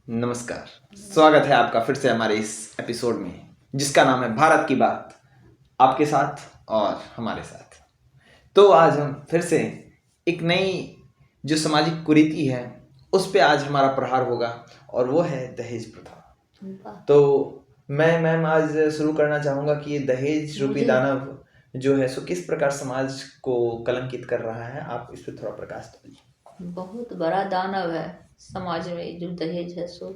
नमस्कार। स्वागत है आपका फिर से हमारे इस एपिसोड में जिसका नाम है भारत की बात, आपके साथ और हमारे साथ। तो आज हम फिर से एक नई जो सामाजिक कुरीति है उस पे आज हमारा प्रहार होगा और वो है दहेज प्रथा। तो मैं मैम आज शुरू करना चाहूँगा कि ये दहेज रूपी दानव जो है सो किस प्रकार समाज को कलंकित कर रहा है, आप इस पर थोड़ा प्रकाश डालिए। बहुत बड़ा दानव है समाज में जो दहेज है सो।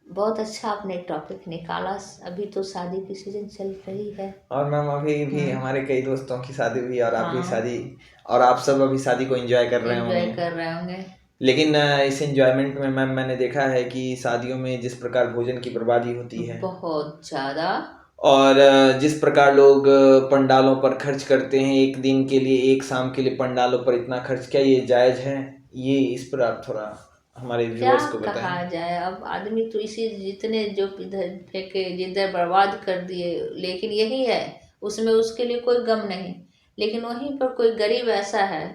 बहुत अच्छा आपने एक टॉपिक निकाला। अभी तो शादी की सीजन चल रही है और मैम अभी भी हमारे कई दोस्तों की शादी हुई और आप भी शादी, और आप सब अभी शादी को एंजॉय कर रहे होंगे। लेकिन इस एंजॉयमेंट में मैम मैंने देखा है कि शादियों में जिस प्रकार भोजन की बर्बादी होती है बहुत ज़्यादा, और जिस प्रकार लोग पंडालों पर खर्च करते हैं एक दिन के लिए, एक शाम के लिए पंडालों पर इतना खर्च, क्या ये जायज़ है? ये इस पर आप थोड़ा हमारे व्यूअर्स को बताएं। क्या कहा जाए, अब आदमी तो इसी जितने जो इधर फेंके जिधर बर्बाद कर दिए, लेकिन यही है उसमें उसके लिए कोई गम नहीं। लेकिन वहीं पर कोई गरीब ऐसा है,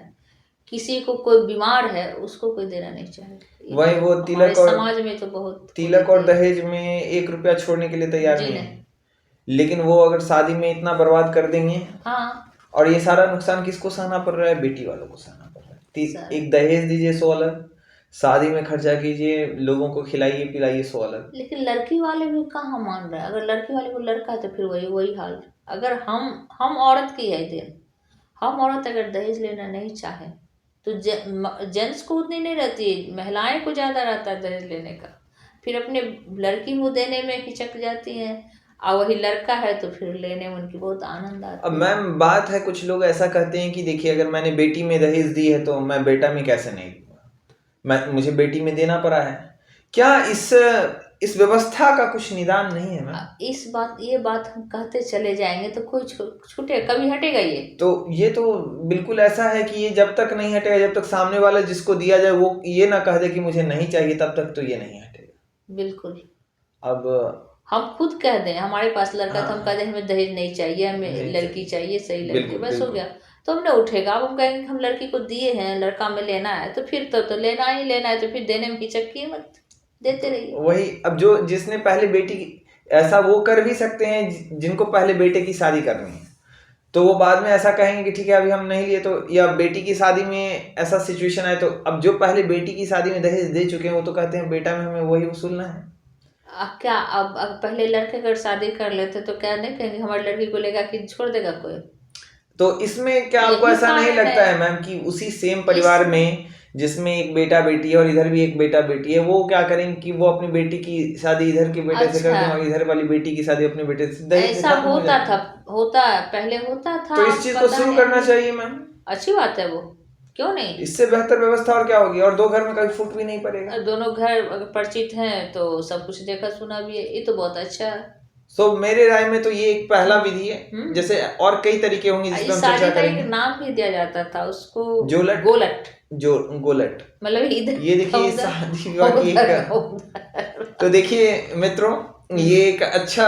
किसी को कोई बीमार है, उसको कोई देना नहीं चाहिए। वही वो तिलक और समाज में तो बहुत तिलक और दहेज में 1 रुपया छोड़ने के लिए तैयार नहीं है, लेकिन वो अगर शादी में इतना बर्बाद कर देंगे। हाँ, और ये सारा नुकसान किसको सहना पड़ रहा है? बेटी वालों को सहना पड़ रहा है। एक दहेज दीजिए 100 अलग, शादी में खर्चा कीजिए, लोगों को खिलाइए पिलाइए 100 अलग। लेकिन लड़की वाले भी कहाँ मान रहे हैं। अगर लड़की वाले को लड़का है तो फिर वही हाल। अगर हम औरत की है दिन, हम औरत अगर दहेज लेना नहीं चाहे तो जेंट्स को उतनी नहीं रहती है, महिलाएं को ज़्यादा रहता है दहेज लेने का। फिर अपने लड़की को देने में हिचक जाती हैं, और वही लड़का है तो फिर लेने में उनकी बहुत आनंद आता है। अब मैम बात है, कुछ लोग ऐसा कहते हैं कि देखिए अगर मैंने बेटी में दहेज दी है तो मैं बेटा में कैसे नहीं दूंगा, मुझे बेटी में देना पड़ा है। क्या इस व्यवस्था का कुछ निदान नहीं है मैम? ये बात हम कहते चले जाएंगे तो कोई छूटे, कभी हटेगा ये? ये तो बिल्कुल ऐसा है कि ये जब तक नहीं हटेगा, जब तक सामने वाला जिसको दिया जाए वो ये ना कह दे कि मुझे नहीं चाहिए, तब तक तो ये नहीं हटेगा। बिल्कुल। अब हम खुद कह दें हमारे पास लड़का तो हम कह दें हमें दहेज नहीं चाहिए, हमें लड़की चाहिए, सही लड़की, बस हो गया। तो हमने उठेगा। अब हम कहेंगे हम लड़की को दिए हैं, लड़का में लेना है, तो फिर तो लेना ही लेना है, तो फिर देने में हिचकिए मत, देते रहिए। वही, अब जो जिसने पहले बेटी ऐसा वो कर भी सकते हैं जिनको पहले बेटे की शादी करनी है, तो वो बाद में ऐसा कहेंगे कि ठीक है अभी हम नहीं लिए, तो या बेटी की शादी में ऐसा सिचुएशन है तो अब जो पहले बेटी की शादी में दहेज दे चुके हैं वो तो कहते हैं बेटा में हमें वही वसूलना है। क्या अब पहले लड़के अगर शादी कर लेते तो क्या नहीं कहेंगे हमारी लड़की को लेगा कि छोड़ देगा कोई? तो इसमें क्या आपको ऐसा नहीं लगता है मैम कि उसी सेम परिवार में जिसमें एक बेटा बेटी है और इधर भी एक बेटा बेटी है, वो क्या करेंगे कि वो अपनी बेटी की शादी इधर के बेटे से कर दें और इधर वाली बेटी की शादी अपने बेटे से? ऐसा पहले होता था। तो इस चीज को शुरू करना चाहिए मैम। अच्छी बात है वो, क्यों नहीं? इससे बेहतर व्यवस्था और क्या होगी, और 2 घर में कभी फूट भी नहीं पड़ेगा। दोनों घर अगर परिचित हैं तो सब कुछ देखा सुना भी है, ये तो बहुत अच्छा है। मेरे राय में तो ये एक पहला विधि है, जैसे और कई तरीके होंगे जिस पर हम चर्चा करेंगे। नाम भी दिया जाता था उसको, गोलट। मतलब ये देखिए शादी विवाह की एक, तो देखिए मित्रों ये एक अच्छा,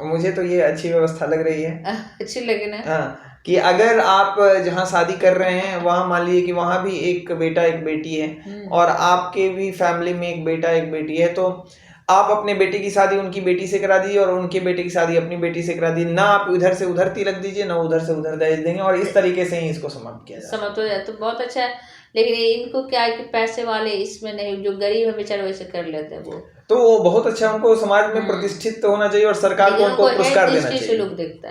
मुझे तो ये अच्छी व्यवस्था लग रही है। अच्छी लगे ना? हाँ, कि अगर आप जहाँ शादी कर रहे हैं वहाँ मान लीजिए कि वहाँ भी एक बेटा एक बेटी है और आपके भी फैमिली में एक बेटा एक बेटी है, तो आप अपने बेटे की शादी उनकी बेटी से करा दीजिए और उनके बेटे की शादी अपनी बेटी से करा दीजिए। ना आप उधर से उधर तिलक दीजिए, ना उधर से उधर दहेज देंगे, और इस तरीके से ही इसको समाप्त किया जाए। समाप्त हो जाए तो बहुत अच्छा है। लेकिन इनको क्या है कि पैसे वाले इसमें नहीं, जो गरीब है बेचारे वैसे कर लेते हैं वो, तो वो बहुत अच्छा, उनको समाज में प्रतिष्ठित होना चाहिए और सरकार को उनको पुरस्कार देना चाहिए। लोग देखता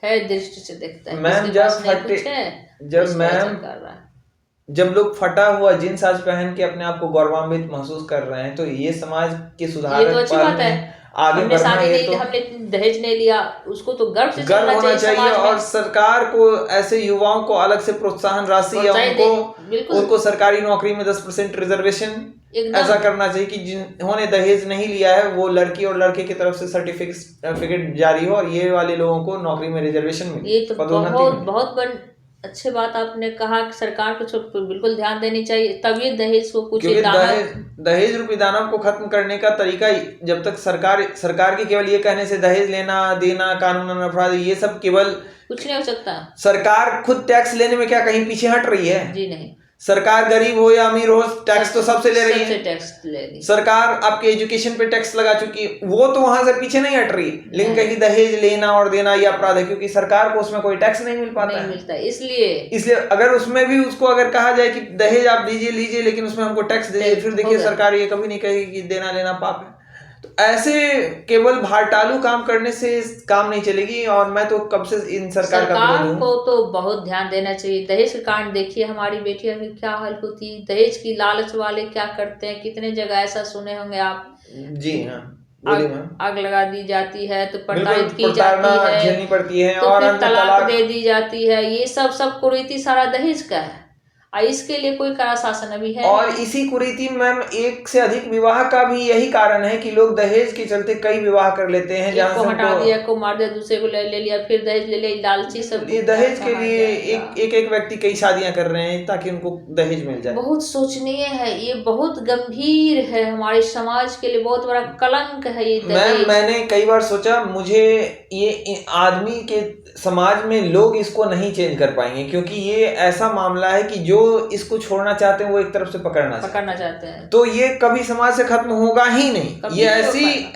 है दृष्टि से देखता है। मैम जब लोग फटा हुआ जींस आज पहन के अपने आप को गौरवान्वित महसूस कर रहे हैं, तो ये समाज के सुधार तो अच्छी बात है। आगे बढ़ना है, तो हमने दहेज नहीं लिया, उसको तो गर्व से गर्व होना चाहिए और सरकार को ऐसे युवाओं को अलग से प्रोत्साहन राशि या उनको सरकारी नौकरी में 10% रिजर्वेशन ऐसा करना चाहिए कि जिन्होंने दहेज नहीं लिया है वो लड़की और लड़के की तरफ से सर्टिफिकेट जारी हो और ये वाले लोगों को नौकरी में रिजर्वेशन मिले। ये तो बहुत अच्छी बात आपने कहा कि सरकार को बिल्कुल ध्यान देनी चाहिए, तभी दहेज को कुछ दहेज रूपी दानव को खत्म करने का तरीका, जब तक सरकार के केवल ये कहने से दहेज लेना देना कानूनन अपराध, ये सब केवल कुछ नहीं हो सकता। सरकार खुद टैक्स लेने में क्या कहीं पीछे हट रही है? जी नहीं। सरकार गरीब हो या अमीर हो, टैक्स तो सबसे ले रही सबसे है। टैक्स ले रही। सरकार आपके एजुकेशन पे टैक्स लगा चुकी है, वो तो वहां से पीछे नहीं हट रही, लेकिन कहीं दहेज लेना और देना ये अपराध है, क्योंकि सरकार को उसमें कोई टैक्स नहीं मिल पाता नहीं है। मिलता, इसलिए अगर उसमें भी उसको अगर कहा जाए कि दहेज आप दीजिए लीजिए, लेकिन उसमें हमको टैक्स दीजिए, फिर देखिए सरकार ये कभी नहीं कहेगी कि देना लेना पाप है। तो ऐसे केवल भाटालू काम करने से काम नहीं चलेगी, और मैं तो कब से इन सरकार का विरोध हूं। को तो बहुत ध्यान देना चाहिए। दहेज के कांड देखिए, हमारी बेटियां की क्या हाल होती है, दहेज की लालच वाले क्या करते हैं, कितने जगह ऐसा सुने होंगे आप। जी हाँ, बोलिए मैम। आग लगा दी जाती है तो बिल्कुल, प्रताड़ित की प्रताड़ना जाती है, झेलनी पड़ती है, तो और फिर अंत तलाक दे दी जाती है। ये सब कुरीति सारा दहेज का है, और इसके लिए कोई कड़ा शासन अभी है और नहीं। इसी कुरीति मैम एक से अधिक विवाह का भी यही कारण है कि लोग दहेज के चलते कई विवाह कर लेते हैं, एक को हटा दिया, को मार दिया, दूसरे को ले लिया, फिर दहेज ले लिया, लालची सब। ये दहेज के लिए एक व्यक्ति कई शादियां कर रहे हैं ताकि उनको दहेज मिल जाए। बहुत सोचनीय है, ये बहुत गंभीर है, हमारे समाज के लिए बहुत बड़ा कलंक है ये दहेज। मैंने कई बार सोचा, मुझे ये आदमी के समाज में लोग इसको नहीं चेंज कर पाएंगे, क्योंकि ये ऐसा मामला है कि जो इसको छोड़ना चाहते हैं वो एक तरफ से पकड़ना चाहते हैं, तो ये कभी समाज से खत्म होगा ही नहीं। ये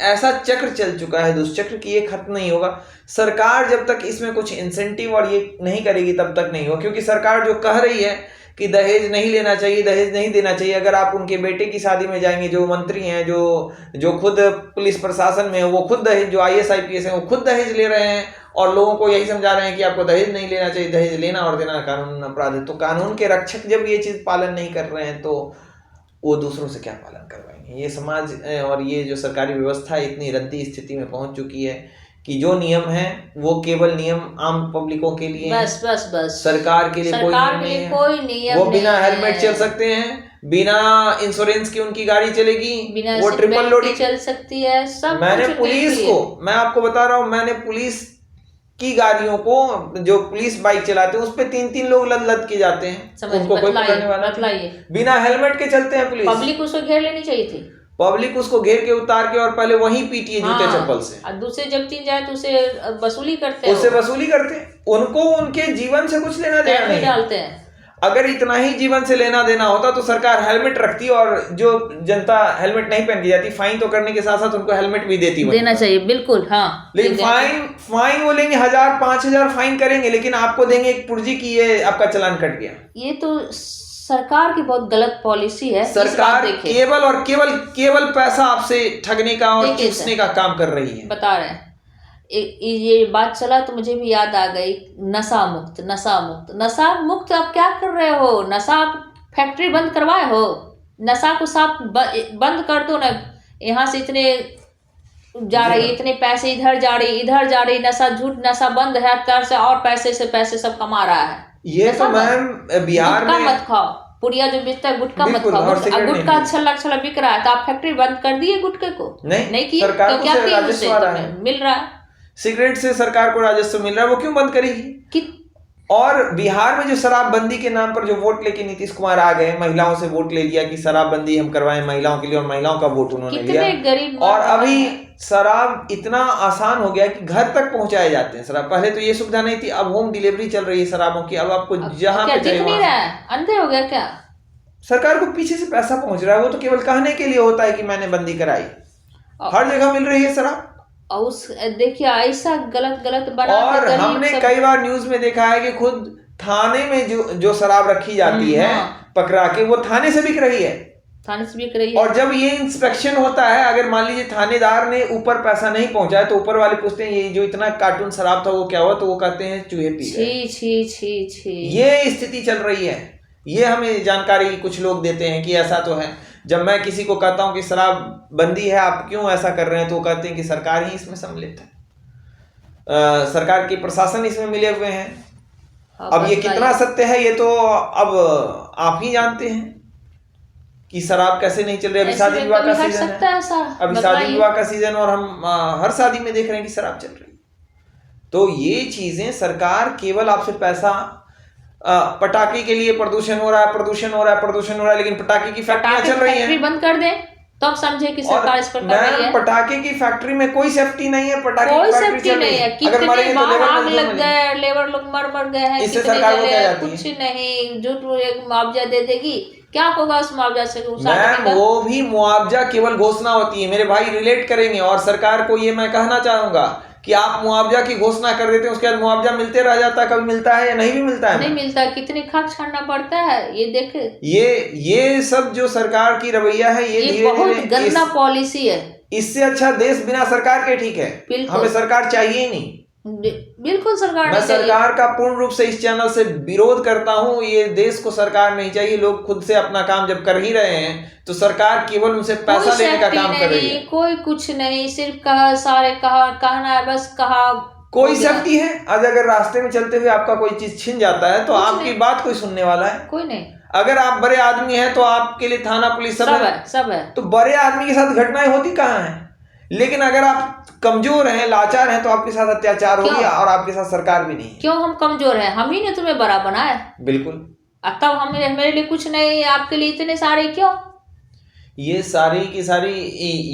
ऐसा चक्र चल चुका है दुष्चक्र कि ये खत्म नहीं होगा। सरकार जब तक इसमें कुछ इंसेंटिव और ये नहीं करेगी तब तक नहीं होगा, क्योंकि सरकार जो कह रही है कि दहेज नहीं लेना चाहिए, दहेज नहीं देना चाहिए, अगर आप उनके बेटे की शादी में जाएंगे, जो मंत्री हैं, जो खुद पुलिस प्रशासन में है, वो खुद दहेज, जो IAS IPS हैं वो खुद दहेज ले रहे हैं, और लोगों को यही समझा रहे हैं कि आपको दहेज नहीं लेना चाहिए, दहेज लेना और देना कानून अपराध है। तो कानून के रक्षक जब ये चीज पालन नहीं कर रहे हैं, तो वो दूसरों से क्या पालन करवाएंगे। ये समाज और ये जो सरकारी व्यवस्था इतनी रद्दी स्थिति में पहुंच चुकी है कि जो नियम है वो केवल नियम आम पब्लिकों के लिए बस बस बस, सरकार के लिए कोई नियम, वो बिना हेलमेट चल सकते हैं, बिना इंश्योरेंस की उनकी गाड़ी चलेगी, बिना वो ट्रिपल लोडिंग चल सकती है, सब। मैंने पुलिस को, मैं आपको बता रहा हूँ, मैंने पुलिस की गाड़ियों को, जो पुलिस बाइक चलाते हैं उस पे 3-3 लोग लद के जाते हैं, उनको कोई पकड़ने वाला नहीं, बिना हेलमेट के चलते हैं पुलिस। पब्लिक उसको घेर लेनी चाहिए थी, पब्लिक उसको घेर के उतार के और पहले वहीं पीटिए जूते चप्पल से, और दूसरे जब चीन जाए तो उसे वसूली करते हैं, उससे वसूली करते हैं। उनको उनके जीवन से कुछ लेना देना नहीं डालते हैं। अगर इतना ही जीवन से लेना देना होता तो सरकार हेलमेट रखती, और जो जनता हेलमेट नहीं पहन के जाती, फाइन तो करने के साथ साथ उनको हेलमेट भी देती, देना चाहिए, बिल्कुल। हाँ, लेकिन फाइन वो लेंगे 1000-5000 फाइन करेंगे, लेकिन आपको देंगे एक पुर्जी की ये आपका चालान कट गया। ये तो सरकार की बहुत गलत पॉलिसी है। सरकार केवल और केवल पैसा आपसे ठगने का और चूसने का काम कर रही है। बता रहे हैं, ये बात चला तो मुझे भी याद आ गई, नशा मुक्त आप क्या कर रहे हो? नशा फैक्ट्री बंद करवाए हो, नशा को साफ बंद कर दो ना। यहाँ से इतने जा रही, इतने पैसे इधर जा रही, नशा, झूठ नशा बंद है, तर से और पैसे सब कमा रहा है। ये तो मैम बिहार में मत खाओ, पुड़िया जो बेचता है गुटखा मत खाओ, गुटखा अच्छा बिक रहा है, तो आप फैक्ट्री बंद कर दिए गुटखे को? नहीं किया, तो क्या किया? उससे मिल रहा है, सिगरेट से सरकार को राजस्व मिल रहा है, वो क्यों बंद करेगी? और बिहार में जो शराबबंदी के नाम पर जो वोट लेके नीतीश कुमार आ गए, महिलाओं से वोट ले लिया कि शराबबंदी हम करवाएं महिलाओं के लिए, और महिलाओं का वोट उन्होंने लिया। और अभी शराब इतना आसान हो गया कि घर तक पहुंचाए जाते हैं शराब। पहले तो ये सुविधा नहीं थी, अब होम डिलीवरी चल रही है शराबों की। अब आपको जहां पे दिख नहीं रहा है, अंधे हो गया क्या? सरकार को पीछे से पैसा पहुंच रहा है, वो तो केवल कहने के लिए होता है कि मैंने बंदी कराई। हर जगह मिल रही है शराब। देखिए ऐसा गलत बना, और हमने कई बार न्यूज में देखा है कि खुद थाने में जो शराब रखी जाती है पकड़ा के, वो थाने से बिक रही है, और जब ये इंस्पेक्शन होता है, अगर मान लीजिए थानेदार ने ऊपर पैसा नहीं पहुंचाया तो ऊपर वाले पूछते हैं ये जो इतना कार्टून शराब था वो क्या हुआ, तो वो कहते हैं चूहे पी गए। छी। ये स्थिति चल रही है, ये हमें जानकारी कुछ लोग देते हैं कि ऐसा तो है। जब मैं किसी को कहता हूं कि शराब बंदी है, आप क्यों ऐसा कर रहे हैं, तो वो कहते हैं कि सरकार ही इसमें सम्मिलित है, सरकार के प्रशासन इसमें मिले हुए हैं। अब ये कितना सत्य है ये तो अब आप ही जानते हैं कि शराब कैसे नहीं चल रही। अभी शादी विवाह का सीजन है, अभी शादी विवाह का सीजन, और हम हर शादी में देख रहे हैं कि शराब चल रही है। तो ये चीजें सरकार केवल आपसे पैसा, पटाखे के लिए प्रदूषण हो रहा है, लेकिन पटाखे की फैक्ट्रियां चल रही हैं। बंद कर दे तब समझे कि और सरकार इस पर कर रही मैम है। पटाखे की फैक्ट्री में कोई सेफ्टी नहीं है, पटाखे कोई की फैक्ट्री सेफ्टी चल रही नहीं है, है, अगर कितने मरेंगे तो बार लेबर आग मजदूर लग मरेंगे। गए, लेबर लोग मर गए हैं, इससे कितने सरकार को जले क्या हैं, जाती कुछ है? नहीं, झूठ एक मुआवजा दे देगी, क्या होगा उस मुआवजा से, उस आदमी मैम का? वो भी मुआवजा केवल घोषणा होती है, मेरे भाई रिलेट करेंगे। और सरकार को ये मैं कहना चाहूंगा कि आप मुआवजा की घोषणा कर देते हैं, उसके बाद मुआवजा मिलते रह जाता है, कभी मिलता है या नहीं भी मिलता है नहीं मैम? मिलता, कितनी खाक छानना पड़ता है, ये देखे। ये सब जो सरकार की रवैया है, ये ये धीरे बहुत धीरे गंदा पॉलिसी है। इससे अच्छा देश बिना सरकार के ठीक है। बिल्कुल। हमें सरकार चाहिए ही नहीं। बिल्कुल सरकार मैं नहीं चाहिए। सरकार का पूर्ण रूप से इस चैनल से विरोध करता हूं। ये देश को सरकार नहीं चाहिए। लोग खुद से अपना काम जब कर ही रहे हैं तो सरकार केवल उनसे पैसा कोई लेने का सेफ्टी काम कर रही है। नहीं, कोई कुछ नहीं, सिर्फ कहा सारे कहा कहना है, बस कहा कोई हो गया। सेफ्टी है? आज अगर रास्ते में चलते हुए आपका कोई चीज छिन जाता है तो कुछ आपकी नहीं। बात कोई सुनने वाला है? कोई नहीं। अगर आप बड़े आदमी हैं तो आपके लिए थाना पुलिस सब सब है। है, सब है। तो बड़े आदमी के साथ घटनाएं होती कहाँ हैं? लेकिन अगर आप कमजोर हैं, लाचार हैं, तो आपके साथ अत्याचार हो क्यों? गया और आपके साथ सरकार भी नहीं है। क्यों हम कमजोर हैं? हम ही ने तुम्हें बड़ा बनाया। बिल्कुल। तब हम मेरे लिए कुछ नहीं, आपके लिए इतने सारे क्यों? ये सारी की सारी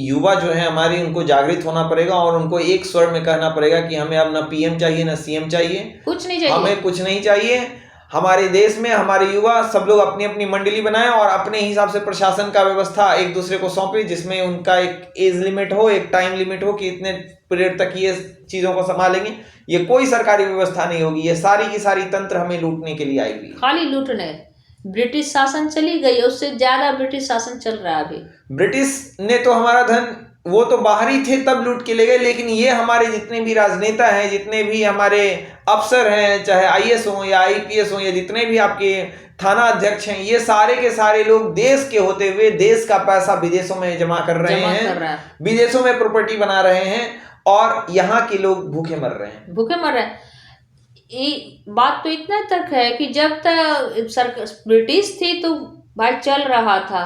युवा जो है हमारी, उनको जागृत होना पड़ेगा और उनको एक स्वर में कहना पड़ेगा कि हमें अब ना पीएम चाहिए ना सीएम चाहिए, कुछ नहीं चाहिए, हमें कुछ नहीं चाहिए। हमारे देश में हमारे युवा सब लोग अपनी अपनी मंडली बनाएं और अपने हिसाब से प्रशासन का व्यवस्था एक दूसरे को सौंपे, जिसमें उनका एक एज लिमिट हो, एक टाइम लिमिट हो कि इतने पीरियड तक ये चीजों को संभालेंगे। ये कोई सरकारी व्यवस्था नहीं होगी, ये सारी की सारी तंत्र हमें लूटने के लिए आई हुई है। खाली लूटने। ब्रिटिश शासन चली गई, उससे ज्यादा ब्रिटिश शासन चल रहा है अभी। ब्रिटिश ने तो हमारा धन, वो तो बाहरी थे तब लूट के ले गए, लेकिन ये हमारे जितने भी राजनेता हैं, जितने भी हमारे अफसर हैं, चाहे आईएएस हो या आईपीएस हो या जितने भी आपके थाना अध्यक्ष हैं, ये सारे के सारे लोग देश के होते हुए देश का पैसा विदेशों में जमा कर रहे हैं, विदेशों में प्रॉपर्टी बना रहे हैं और यहाँ के लोग भूखे मर रहे हैं। भूखे मर रहे हैं। बात तो इतना तक है कि जब तक ब्रिटिश थी तो भाई चल रहा था,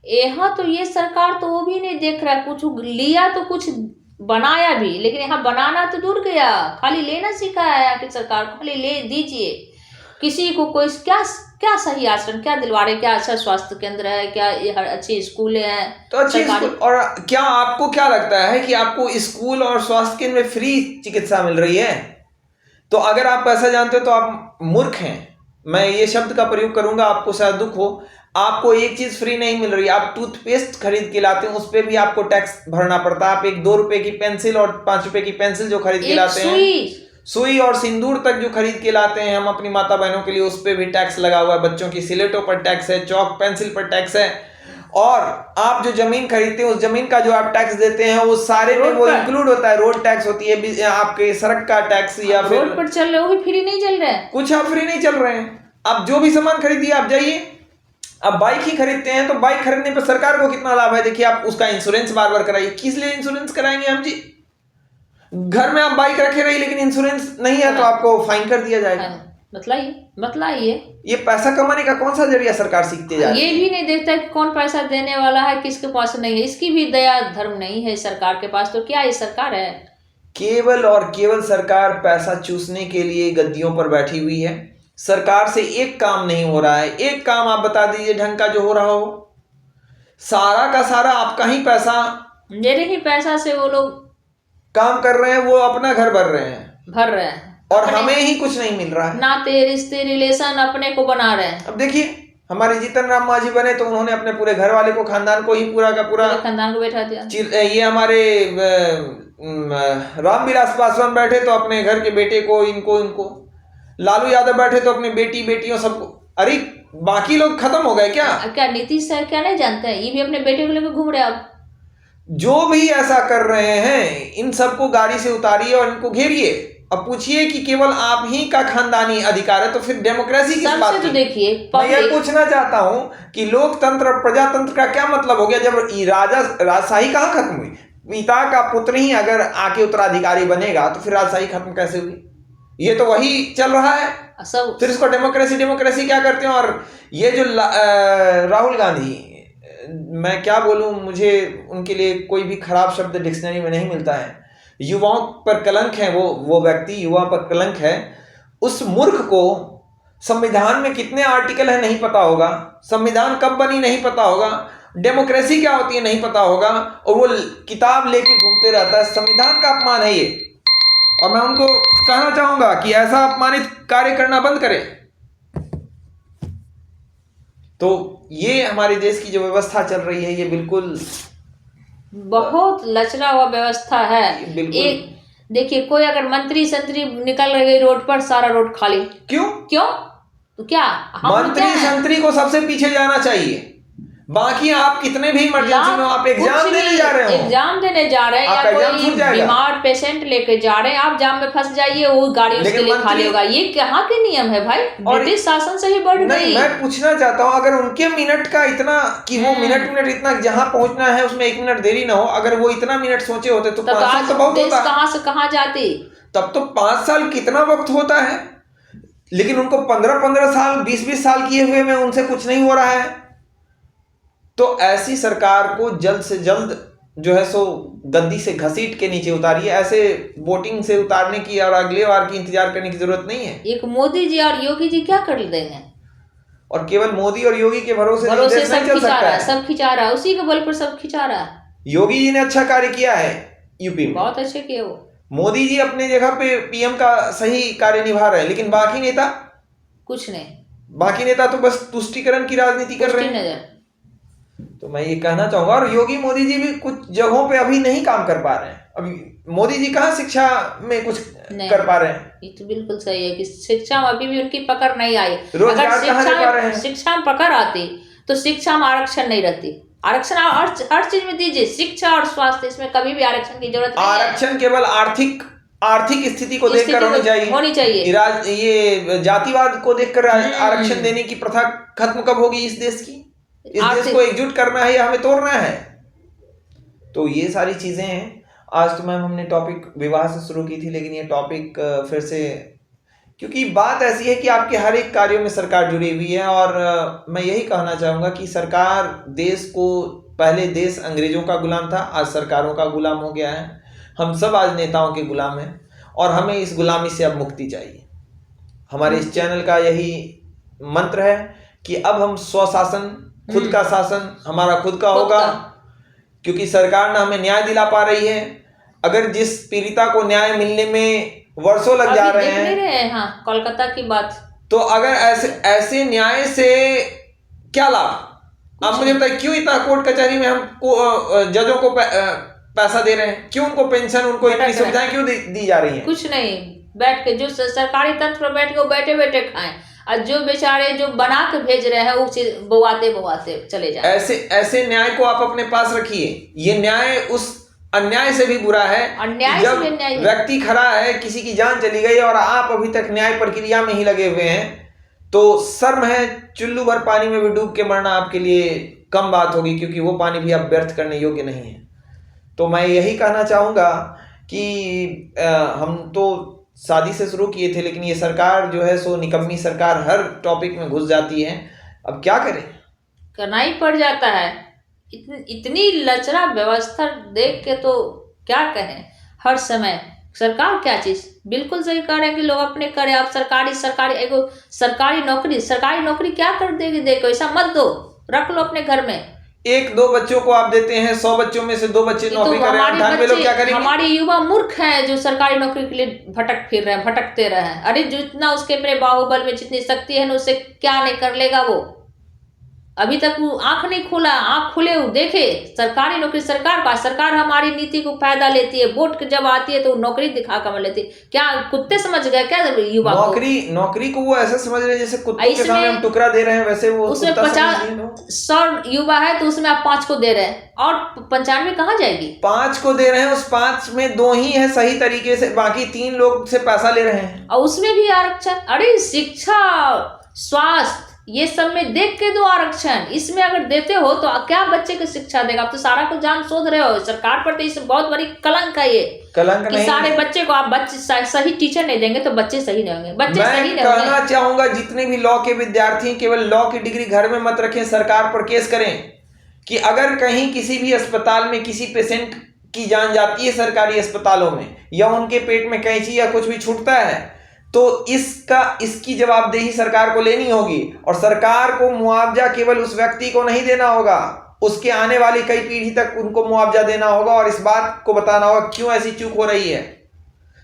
यहाँ तो ये सरकार तो वो भी नहीं देख रहा है। कुछ लिया तो कुछ बनाया भी, लेकिन यहाँ बनाना तो दूर गया, खाली लेना सिखाया है यहाँ की सरकार को। खाली ले दीजिए किसी को, कोई क्या क्या सही आश्रम क्या दिलवा रहे, क्या अच्छा स्वास्थ्य केंद्र है, क्या ये अच्छी स्कूल है तो अच्छी स्कूल। और क्या आपको क्या लगता है कि आपको स्कूल और स्वास्थ्य केंद्र में फ्री चिकित्सा मिल रही है? तो अगर आप ऐसा जानते हो तो आप मूर्ख हैं। मैं ये शब्द का प्रयोग करूंगा, आपको शायद दुख हो। आपको एक चीज फ्री नहीं मिल रही। आप टूथपेस्ट खरीद के लाते हैं, उस पर भी आपको टैक्स भरना पड़ता है। आप एक 2 रुपए की पेंसिल और 5 रुपए की पेंसिल जो खरीद के लाते हैं, सुई और सिंदूर तक जो खरीद के लाते हैं हम अपनी माता बहनों के लिए, उस पर भी टैक्स लगा हुआ है। बच्चों की सिलेटों पर टैक्स है, चौक पेंसिल पर टैक्स है। और आप जो जमीन खरीदते हैं, उस जमीन का जो आप टैक्स देते हैं, वो सारे में वो इंक्लूड होता है। रोड टैक्स होती है, आपके सड़क का टैक्स, या फिर रोड पर चल रहे हो भी फ्री नहीं चल रहे हैं। कुछ आप फ्री नहीं चल रहे हैं। आप जो भी सामान खरीदिए, आप जाइए, आप बाइक ही खरीदते हैं तो बाइक खरीदने पर सरकार को कितना लाभ है देखिए। आप उसका इंश्योरेंस बार बार कराइए। किस लिए इंश्योरेंस कराएंगे हम जी? घर में आप बाइक रखे रहिए, लेकिन इंश्योरेंस नहीं है तो आपको फाइन कर दिया जाएगा। मतलब ये पैसा कमाने का कौन सा जरिया सरकार सीखते जा रही है? ये भी नहीं देखता कि कौन पैसा देने वाला है, किसके पास नहीं है। इसकी भी दया धर्म नहीं है सरकार के पास। तो क्या ये सरकार है? केवल और केवल सरकार पैसा चूसने के लिए गद्दियों पर बैठी हुई है। सरकार से एक काम नहीं हो रहा है। एक काम आप बता दीजिए ढंग का जो हो रहा हो। सारा का सारा आपका ही पैसा, मेरे ही पैसा से वो लोग काम कर रहे हैं, वो अपना घर भर रहे हैं और हमें ही कुछ नहीं मिल रहा है। नाते रिश्ते रिलेशन अपने को बना रहे हैं। अब देखिए हमारे जीतन राम मांझी बने तो उन्होंने अपने पूरे घर वाले को, खानदान को ही पूरा का पूरा खानदान को बैठा दिया। ये हमारे रामविलास पासवान बैठे तो अपने घर के बेटे को, इनको लालू यादव बैठे तो अपने बेटियों सबको। अरे बाकी लोग खत्म हो गए क्या नीतीश सर क्या नहीं जानते हैं? ये भी अपने बेटे को लेकर घूम रहे हैं। अब जो भी ऐसा कर रहे हैं, इन सबको गाड़ी से उतारिए और इनको घेरिए। अब पूछिए कि केवल आप ही का खानदानी अधिकार है तो फिर डेमोक्रेसी किस बात की? तो देखिए, मैं ये पूछना चाहता हूं कि लोकतंत्र और प्रजातंत्र का क्या मतलब हो गया जब राजशाही कहाँ खत्म हुई? पिता का पुत्र ही अगर आके उत्तराधिकारी बनेगा तो फिर राजशाही खत्म कैसे हुई? ये तो वही चल रहा है सब। फिर इसको डेमोक्रेसी क्या करते हैं? और ये जो राहुल गांधी, मैं क्या बोलूं, मुझे उनके लिए कोई भी खराब शब्द डिक्शनरी में नहीं मिलता है। युवाओं पर कलंक है वो व्यक्ति, युवा पर कलंक है। उस मूर्ख को संविधान में कितने आर्टिकल है नहीं पता होगा, संविधान कब बनी नहीं पता होगा, डेमोक्रेसी क्या होती है नहीं पता होगा, और वो किताब लेके घूमते रहता है। संविधान का अपमान है ये, और मैं उनको कहना चाहूंगा कि ऐसा अपमानित कार्य करना बंद करें। तो ये हमारे देश की जो व्यवस्था चल रही है, ये बिल्कुल बहुत लचरा हुआ व्यवस्था है। बिल्कुल। एक देखिए, कोई अगर मंत्री संतरी निकल रही रोड पर, सारा रोड खाली। क्यों? क्यों? तो क्या मंत्री संतरी को सबसे पीछे जाना चाहिए। बाकी आप कितने भी इमरजेंसी में, आप एग्जाम देने जा रहे हो, एग्जाम देने जा रहे हैं, या कोई बीमार पेशेंट लेके जा रहे हैं, आप जाम में फंस जाइए, वो गाड़ी उसके लिए खाली होगा। ये कहाँ के नियम है भाई? ब्रिटिश शासन से ही बढ़ गई। मैं पूछना चाहता हूँ, अगर उनके मिनट का इतना कि वो मिनट इतना जहाँ पहुंचना है उसमें 1 मिनट देरी ना हो, अगर वो इतना मिनट सोचे होते तो 5 साल तो बहुत होता। कहाँ से कहाँ जाती? तब तो 5 साल कितना वक्त होता है, लेकिन उनको 15-15 साल 20-20 साल किए हुए में उनसे कुछ नहीं हो रहा है। तो ऐसी सरकार को जल्द से जल्द जो है सो गद्दी से घसीट के नीचे उतारिए। ऐसे वोटिंग से उतारने की और अगले बार की इंतजार करने की जरूरत नहीं है। एक मोदी जी और योगी जी क्या कर देंगे? और केवल मोदी और योगी के भरोसे सब खिंचा रहा है, उसी के बल पर सब खिंचा रहा है। योगी जी ने अच्छा कार्य किया है यूपी में, बहुत अच्छे किए वो। मोदी जी अपने जगह पे पीएम का सही कार्य निभा रहे हैं, लेकिन बाकी नेता कुछ नहीं। बाकी नेता तो बस तुष्टीकरण की राजनीति कर रहे हैं। तो मैं ये कहना चाहूंगा, और योगी मोदी जी भी कुछ जगहों पे अभी नहीं काम कर पा रहे हैं। अभी मोदी जी कहाँ शिक्षा में कुछ कर पा रहे हैं? ये तो बिल्कुल सही है कि शिक्षा में अभी भी उनकी पकड़ नहीं आई। रोजगार कहाँ ले पा रहे हैं? शिक्षा में पकड़ आती तो शिक्षा में आरक्षण नहीं रहती। आरक्षण हर चीज में दीजिए, शिक्षा और स्वास्थ्य, इसमें कभी भी आरक्षण की जरूरत नहीं है। आरक्षण केवल आर्थिक स्थिति को देखकर होनी चाहिए। ये जातिवाद को देखकर आरक्षण देने की प्रथा खत्म कब होगी इस देश की? इस देश को एकजुट करना है या हमें तोड़ना है? तो ये सारी चीजें हैं। आज तो मैम हमने टॉपिक विवाह से शुरू की थी, लेकिन ये टॉपिक फिर से, क्योंकि बात ऐसी है कि आपके हर एक कार्यों में सरकार जुड़ी हुई है, और मैं यही कहना चाहूंगा कि सरकार देश को, पहले देश अंग्रेजों का गुलाम था, आज सरकारों का गुलाम हो गया है। हम सब आज नेताओं के गुलाम हैं, और हमें इस गुलामी से अब मुक्ति चाहिए। हमारे इस चैनल का यही मंत्र है कि अब हम स्वशासन, खुद का शासन हमारा खुद का होगा, क्योंकि सरकार ना हमें न्याय दिला पा रही है। अगर जिस पीड़िता को न्याय मिलने में वर्षों लग जा रहे हैं, हाँ, कोलकाता की बात, तो अगर ऐसे न्याय से क्या लाभ? आप मुझे बताइए, क्यों इतना कोर्ट कचहरी में हम जजों को पैसा दे रहे हैं? क्यों उनको पेंशन, उनको इतनी सुविधाएं क्यों दी जा रही हैं? कुछ नहीं, बैठ के जो सरकारी तंत्र पर बैठ के वो बैठे बैठे खाएं, और जो बेचारे जो बना के भेज रहे हैं वो चीज बवाते चले जाए। ऐसे न्याय को आप अपने पास रखिए। ये न्याय उस अन्याय से भी बुरा है। जब व्यक्ति खड़ा है, किसी की जान चली गई और आप अभी तक न्याय प्रक्रिया में ही लगे हुए हैं, तो शर्म है। चुल्लू भर पानी में भी डूब के मरना आपके लिए कम बात होगी, क्योंकि वो पानी भी आप व्यर्थ करने योग्य नहीं है। तो मैं यही कहना चाहूंगा कि हम तो शादी से शुरू किए थे, लेकिन ये सरकार जो है सो निकम्मी सरकार हर टॉपिक में घुस जाती है। अब क्या करें? करना ही पड़ जाता है। इतनी लचरा व्यवस्था देख के तो क्या कहें। हर समय सरकार क्या चीज, बिल्कुल सही कह रहे हैं कि लोग अपने करें। आप सरकारी नौकरी क्या कर देगी? देखो, ऐसा मत दो, रख लो अपने घर में। 1-2 बच्चों को आप देते हैं, 100 बच्चों में से 2 बच्चे नौकरी कर रहे हैं, धान में लोग क्या करेंगे? हमारे युवा मूर्ख हैं जो सरकारी नौकरी के लिए भटकते रहे हैं। अरे जितना उसके मेरे बाहुबल में जितनी शक्ति है ना, उससे क्या नहीं कर लेगा वो। अभी तक वो आंख नहीं खोला, आंख खुले वो देखे। सरकारी नौकरी सरकार हमारी नीति को फायदा लेती है। वोट जब आती है तो नौकरी दिखा कर लेती है। क्या कुत्ते समझ गए क्या युवा? नौकरी को वो ऐसा समझ रहे हैं जैसे कुत्ते के सामने हम टुकड़ा दे रहे हैं, वैसे वो उसमें 50-100 युवा है तो उसमें आप 5 को दे रहे हैं, और 95 कहाँ जाएगी? 5 को दे रहे हैं, उस 5 में 2 ही है सही तरीके से, बाकी 3 लोग से पैसा ले रहे हैं, और उसमें भी आरक्षण। अरे शिक्षा, स्वास्थ्य, ये सब में देख के दो आरक्षण। इसमें अगर देते हो तो क्या बच्चे को शिक्षा देगा? आप तो सारा को जान शोध रहे हो। सरकार पर तो इस बहुत बड़ी कलंक है। ये कलंक नहीं, सारे बच्चे को आप सही टीचर नहीं देंगे तो बच्चे सही नहीं होंगे। मैं कहना चाहूंगा जितने भी लॉ के विद्यार्थी केवल लॉ की डिग्री घर में मत रखें, सरकार पर केस करें कि अगर कहीं किसी भी अस्पताल में किसी पेशेंट की जान जाती है सरकारी अस्पतालों में, या उनके पेट में कैंची या कुछ भी छूटता है, तो इसकी जवाबदेही सरकार को लेनी होगी। और सरकार को मुआवजा केवल उस व्यक्ति को नहीं देना होगा, उसके आने वाली कई पीढ़ी तक उनको मुआवजा देना होगा और इस बात को बताना होगा क्यों ऐसी चूक हो रही है।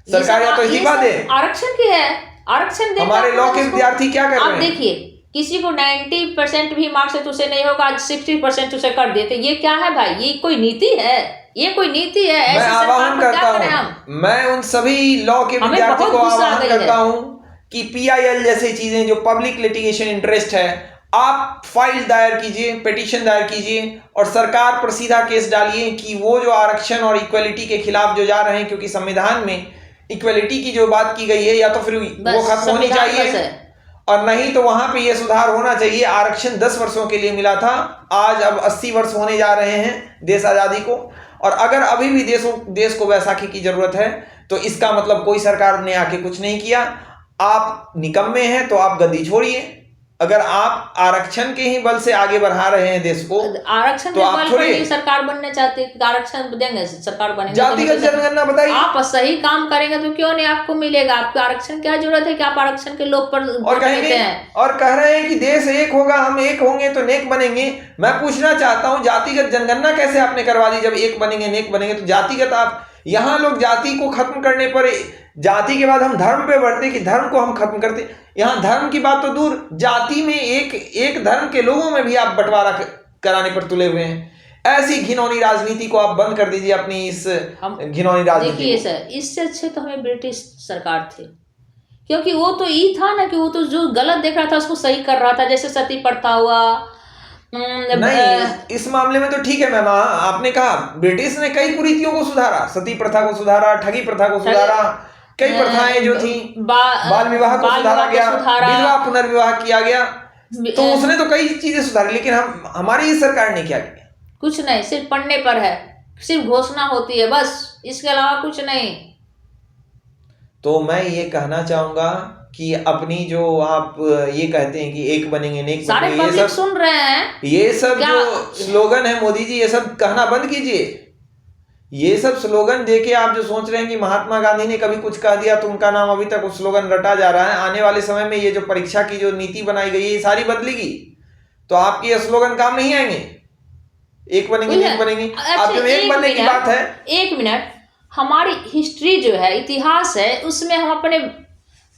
सरकार या तो इस्तीफा दे। आरक्षण की है, आरक्षण दे। हमारे लॉ के विद्यार्थी क्या कर रहे हैं? आप देखिए, किसी को 90% भी मार्क्स है तो उसे नहीं होगा, आज 60% उसे कर देते। ये क्या है भाई? ये कोई नीति है? ये कोई नीति है? मैं आह्वान करता हूँ, मैं उन सभी लॉ के विद्यार्थी को आह्वान करता हूँ कि PIL जैसी चीजें जो पब्लिक लिटिगेशन इंटरेस्ट है, आप फाइल दायर कीजिए, पिटीशन दायर कीजिए और सरकार पर सीधा केस डालिए कि वो जो आरक्षण और इक्वलिटी के खिलाफ जो जा रहे हैं, क्योंकि संविधान में इक्वलिटी की जो बात की गई है या तो फिर वो खत्म होनी चाहिए और नहीं तो वहां पे ये सुधार होना चाहिए। आरक्षण 10 वर्षों के लिए मिला था, आज अब 80 वर्ष होने जा रहे हैं देश आजादी को। और अगर अभी भी देश को बैसाखी की जरूरत है तो इसका मतलब कोई सरकार ने आके कुछ नहीं किया। आप निकम्मे हैं तो आप गद्दी छोड़िए। अगर आप आरक्षण के ही बल से आगे बढ़ा रहे हैं देश को, आरक्षण तो के आप बल पर ही सरकार बनना चाहते हैं, आरक्षण देंगे सरकार बनेंगे। जातिगत जनगणना बताइए। आप सही काम करेंगे तो क्यों नहीं आपको मिलेगा? आपको आरक्षण क्या जरूरत है कि आप आरक्षण के लोग पर और कहेंगे और कह रहे हैं कि देश एक होगा, हम एक होंगे तो नेक बनेंगे। मैं पूछना चाहता हूं, जातिगत जनगणना कैसे आपने करवा दी? जब एक बनेंगे नेक बनेंगे तो जातिगत आप, यहाँ लोग जाति को खत्म करने पर, जाति के बाद हम धर्म पे बढ़ते कि धर्म को हम खत्म करते। यहाँ धर्म की बात तो दूर, जाति में एक धर्म के लोगों में भी आप बंटवारा कराने पर तुले हुए हैं। ऐसी घिनौनी राजनीति को आप बंद कर दीजिए, अपनी इस घिनौनी राजनीति। देखिए सर, इससे अच्छे तो हमें ब्रिटिश सरकार थे, क्योंकि वो तो ये था ना कि वो तो जो गलत देख रहा था उसको सही कर रहा था। जैसे सती प्रथा हुआ। नहीं, इस मामले में तो ठीक है मैम, आपने कहा ब्रिटिश ने कई कुरीतियों को सुधारा, सती प्रथा को सुधारा, ठगी प्रथा को सुधारा, कई प्रथाएं जो थी, बाल विवाह को सुधारा गया, विधवा पुनर्विवाह किया गया, तो उसने तो कई चीजें सुधारी। लेकिन हमारी इस सरकार ने क्या किया? कुछ नहीं, सिर्फ पढ़ने पर है, सिर्फ घोषणा होती है बस, इसके अलावा कुछ नहीं। तो मैं ये कहना चाहूंगा कि अपनी जो आप ये कहते हैं कि एक बनेंगे नेक बनेंगे, सारे पब्लिक सुन रहे हैं, ये सब जो स्लोगन है मोदी जी, ये सब कहना बंद कीजिए। ये सब स्लोगन देके आप जो सोच रहे हैं कि महात्मा गांधी ने कभी कुछ कह दिया तो उनका नाम अभी तक उस स्लोगन रटा जा रहा है। आने वाले समय में ये जो परीक्षा की जो नीति बनाई गई है, ये सारी बदलेगी, तो आपके ये स्लोगन काम नहीं आएंगे। एक बनेंगे नेक बनेंगे, आप जो एक बनने की बात है। 1 मिनट, हमारी हिस्ट्री जो है, इतिहास है, उसमें हम अपने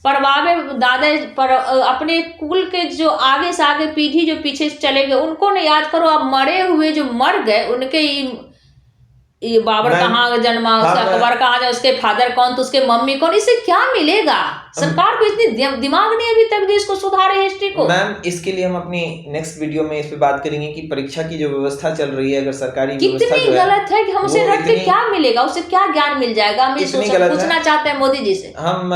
परवावे दादा पर, अपने कुल के जो आगे से आगे पीढ़ी जो पीछे चले गए उनको न याद करो। अब मरे हुए जो मर गए उनके ये बाबर कहाँ जन्मा, उसका अकबर कहाँ है, उसके फादर कौन, तो उसके मम्मी कौन, इससे क्या मिलेगा? सरकार को इतनी दिमाग नहीं अभी तक देश को सुधारे हिस्ट्री को। मैम, इसके लिए हम अपनी नेक्स्ट वीडियो में इस पे बात करेंगे कि परीक्षा की जो व्यवस्था चल रही है, अगर सरकारी व्यवस्था कितनी गलत है कि हम उसे रट के क्या मिलेगा, उससे क्या ज्ञान मिल जाएगा? हम पूछना चाहते हैं मोदी जी से। हम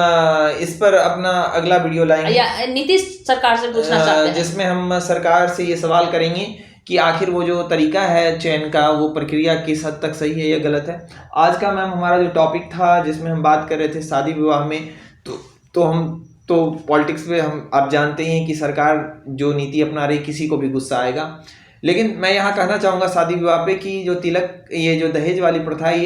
इस पर अपना अगला वीडियो लाएंगे या नीतीश सरकार से पूछना चाहते हैं, जिसमें हम सरकार से ये सवाल करेंगे कि आखिर वो जो तरीका है चयन का, वो प्रक्रिया किस हद तक सही है या गलत है। आज का मैम हमारा जो टॉपिक था, जिसमें हम बात कर रहे थे शादी विवाह में, तो हम तो पॉलिटिक्स में हम आप जानते हैं कि सरकार जो नीति अपना रही, किसी को भी गुस्सा आएगा। लेकिन मैं यहाँ कहना चाहूँगा शादी विवाह पे कि जो तिलक, ये जो दहेज वाली प्रथा है,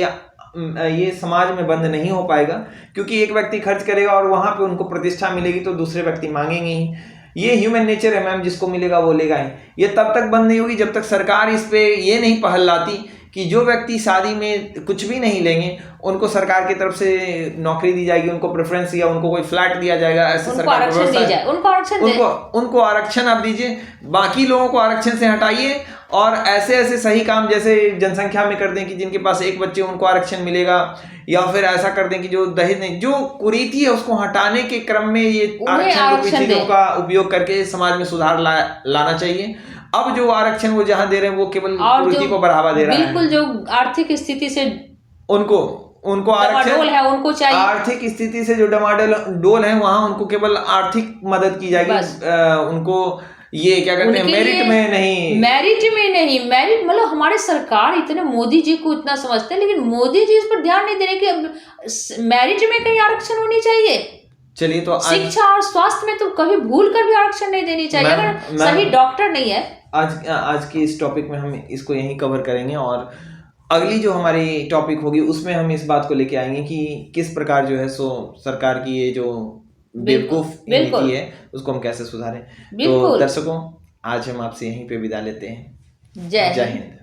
ये समाज में बंद नहीं हो पाएगा, क्योंकि एक व्यक्ति खर्च करेगा और वहाँ पे उनको प्रतिष्ठा मिलेगी तो दूसरे व्यक्ति मांगेंगे ही। ये ह्यूमन नेचर है मैम, जिसको मिलेगा वो लेगा ही। ये तब तक बंद नहीं होगी जब तक सरकार इस पे ये नहीं पहल लाती कि जो व्यक्ति शादी में कुछ भी नहीं लेंगे उनको सरकार की तरफ से नौकरी दी जाएगी, उनको प्रेफरेंस या उनको कोई फ्लैट दिया जाएगा। ऐसे सरकार उनको आरक्षण आप दीजिए, बाकी लोगों को आरक्षण से हटाइए और ऐसे सही काम जैसे जनसंख्या में कर दें कि जिनके पास एक बच्चे उनको आरक्षण मिलेगा, या फिर ऐसा कर दें कि जो दहेज नहीं, जो कुरीति है उसको हटाने के क्रम में ये आरक्षण रूपी चीजों का उपयोग करके समाज में सुधार लाना चाहिए। अब जो आरक्षण वो जहां दे रहे हैं वो केवल कुरीति को बढ़ावा दे रहा है। बिल्कुल, जो आर्थिक स्थिति से उनको आरक्षण है उनको चाहिए। आर्थिक स्थिति से जो डमाडोल है वहां उनको केवल आर्थिक मदद की जाएगी, उनको ये क्या कहते हैं, मेरिट में नहीं। मेरिट मतलब हमारे सरकार इतने मोदी जी को इतना समझते हैं, लेकिन मोदी जी इस पर ध्यान नहीं दे रहे कि मेरिट में कहीं आरक्षण होनी चाहिए। चलिए, तो शिक्षा और स्वास्थ्य में तो कभी भूल कर भी आरक्षण नहीं देनी चाहिए अगर सही डॉक्टर नहीं है। आज की इस टॉपिक में हम इसको यहीं कवर करेंगे और अगली जो हमारी टॉपिक होगी उसमें हम इस बात को लेके आएंगे कि किस प्रकार जो है सो सरकार की ये जो बेवकूफ नीति है उसको हम कैसे सुधारें। तो दर्शकों, आज हम आपसे यहीं पे विदा लेते हैं। जय जय हिंद। हिंद।